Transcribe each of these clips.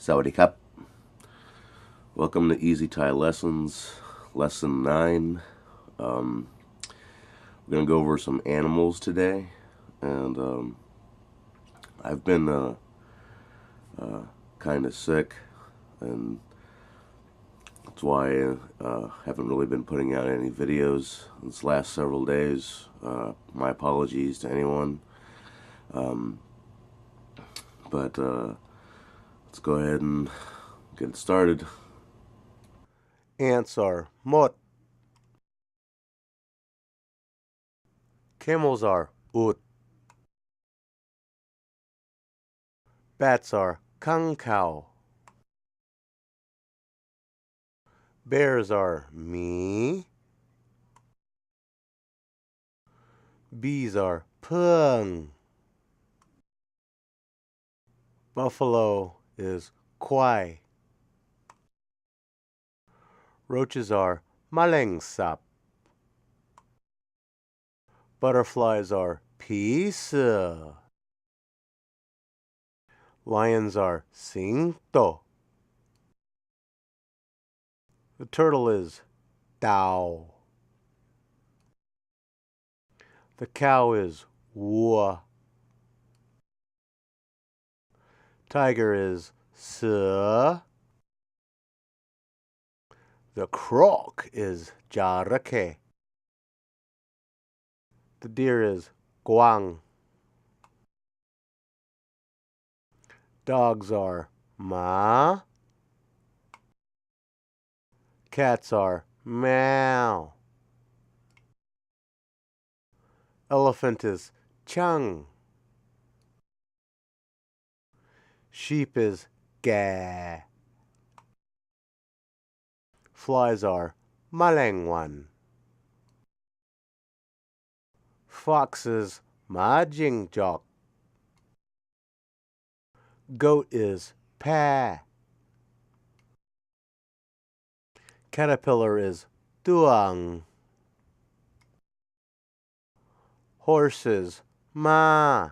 Sawadee-kup. Welcome to Easy Thai Lessons, Lesson 9. We're going to go over some animals today. And I've been kind of sick, and that's why I haven't really been putting out any videos these last several days. My apologies to anyone. But let's go ahead and get it started. Ants are mot. Camels are ut. Bats are kang cow. Bears are me. Bees are pung. Buffalo is quai. Roaches are malengsap. Butterflies are pisa. Lions are cinto. The turtle is dao. The cow is wua. Tiger is se. The croc is jarake. The deer is guang. Dogs are ma. Cats are meow. Elephant is chung. Sheep is ga. Flies are malengwan. Fox is ma jing jok. Goat is pa. Caterpillar is duang. Horse is ma.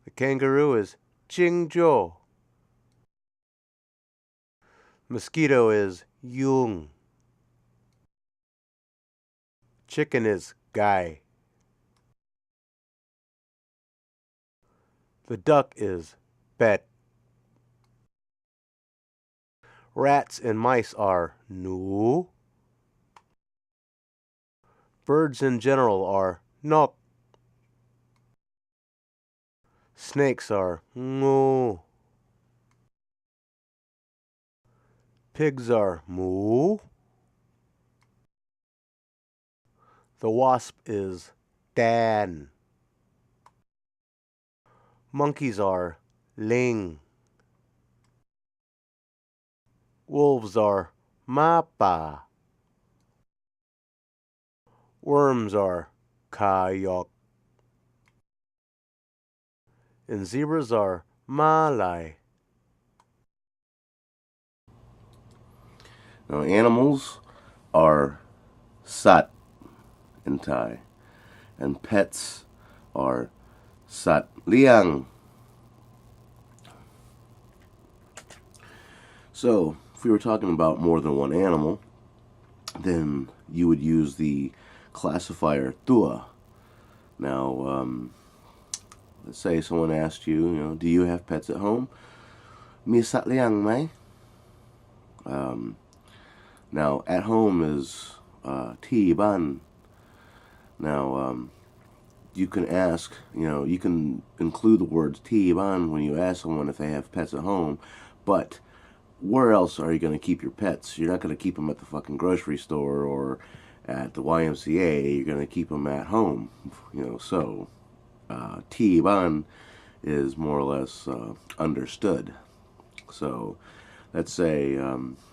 The kangaroo is jingzhou. Mosquito is yung. Chicken is gai. The duck is bet. Rats and mice are nu. Birds in general are nok. Snakes are ngu. Pigs are moo. The wasp is dan. Monkeys are ling. Wolves are mapa. Worms are kayok. And zebras are malai. Now, animals are sat in Thai, and pets are sat liang. So, if we were talking about more than one animal, then you would use the classifier tua. Now, let's say someone asked you, do you have pets at home? Mi sat liang mai? Now, at home is ti ban. Now, you can ask, you can include the words ti ban when you ask someone if they have pets at home, but where else are you going to keep your pets? You're not going to keep them at the fucking grocery store or at the YMCA. You're going to keep them at home, so ti ban is more or less understood. So let's say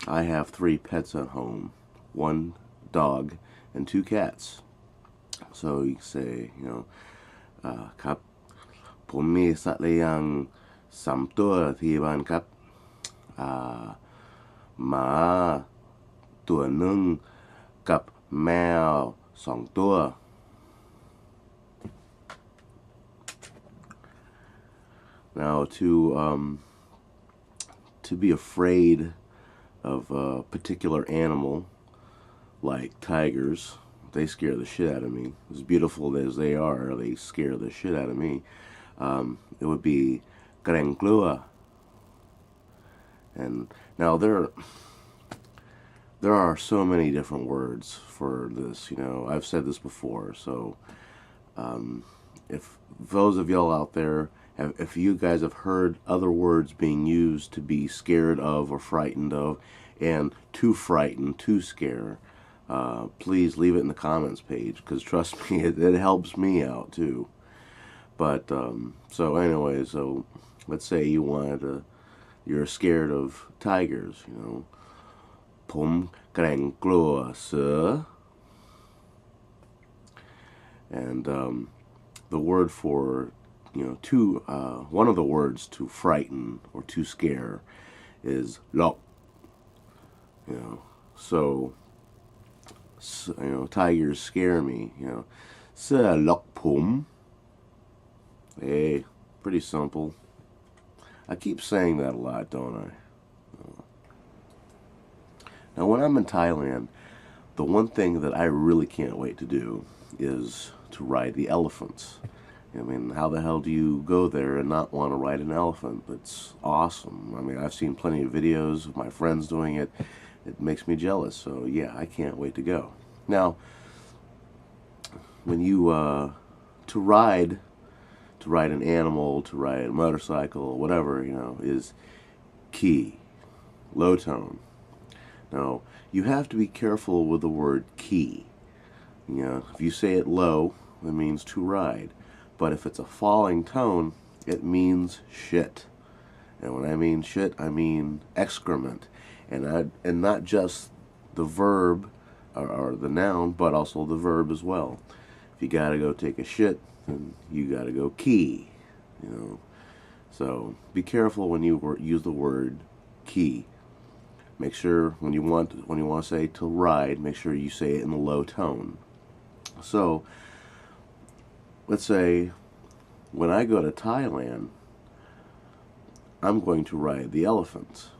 I have 3 pets at home, 1 dog and 2 cats. So you say, kap, ผมมีสัตว์เลี้ยง3 ตัวที่บ้านครับหมาตัวหนึ่งกับแมว2 ตัว Now, to be afraid of a particular animal, like tigers, they scare the shit out of me. As beautiful as they are, they scare the shit out of me. It would be Granglua. And now there are so many different words for this. I've said this before. So if those of y'all out there, if you guys have heard other words being used to be scared of or frightened of, and to frighten, to scare, please leave it in the comments page, because trust me, it helps me out too. But so anyway, so let's say you're scared of tigers. Pum grang glua sir. And the word for one of the words to frighten or to scare is lok. So tigers scare me. Sir lok pum. Hey, pretty simple. I keep saying that a lot, don't I? Now, when I'm in Thailand, the one thing that I really can't wait to do is to ride the elephants. I mean, how the hell do you go there and not want to ride an elephant? It's awesome. I mean, I've seen plenty of videos of my friends doing it. It makes me jealous. So yeah, I can't wait to go. Now, when you to ride an animal, to ride a motorcycle, whatever, is key, low tone. Now, you have to be careful with the word key. If you say it low, it means to ride. But if it's a falling tone, it means shit. And when I mean shit, I mean excrement. And not just the verb or the noun, but also the verb as well. If you gotta go take a shit, then you gotta go key. So be careful when you use the word key. Make sure when you want to say to ride, make sure you say it in a low tone. So let's say when I go to Thailand, I'm going to ride the elephants.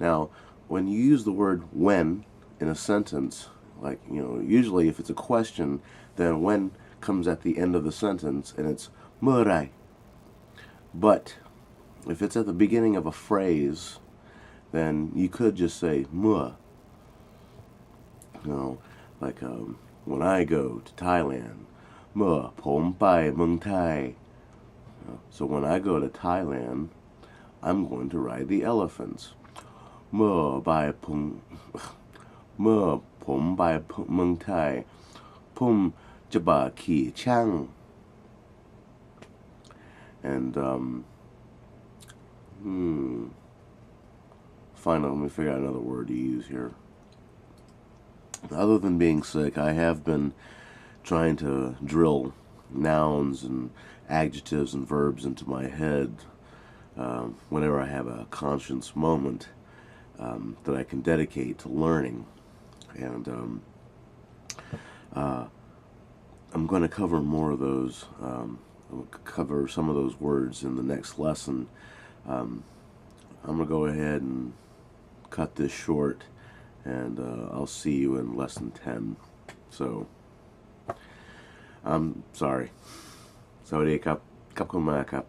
Now, when you use the word when in a sentence, like, usually if it's a question, then when comes at the end of the sentence and it's murai. But if it's at the beginning of a phrase, then you could just say mua. Like when I go to Thailand, mua pom pai mung Thai. So when I go to Thailand, I'm going to ride the elephants. Mua bai pum mua pom bai mung Thai. Pum jaba ki chang. And finally, let me figure out another word to use here. Other than being sick, I have been trying to drill nouns and adjectives and verbs into my head whenever I have a conscious moment that I can dedicate to learning. And I'm going to cover more of those. I'll cover some of those words in the next lesson. I'm going to go ahead and cut this short, and I'll see you in lesson 10. So, I'm sorry. Sawadee kap, kap kun ma kap.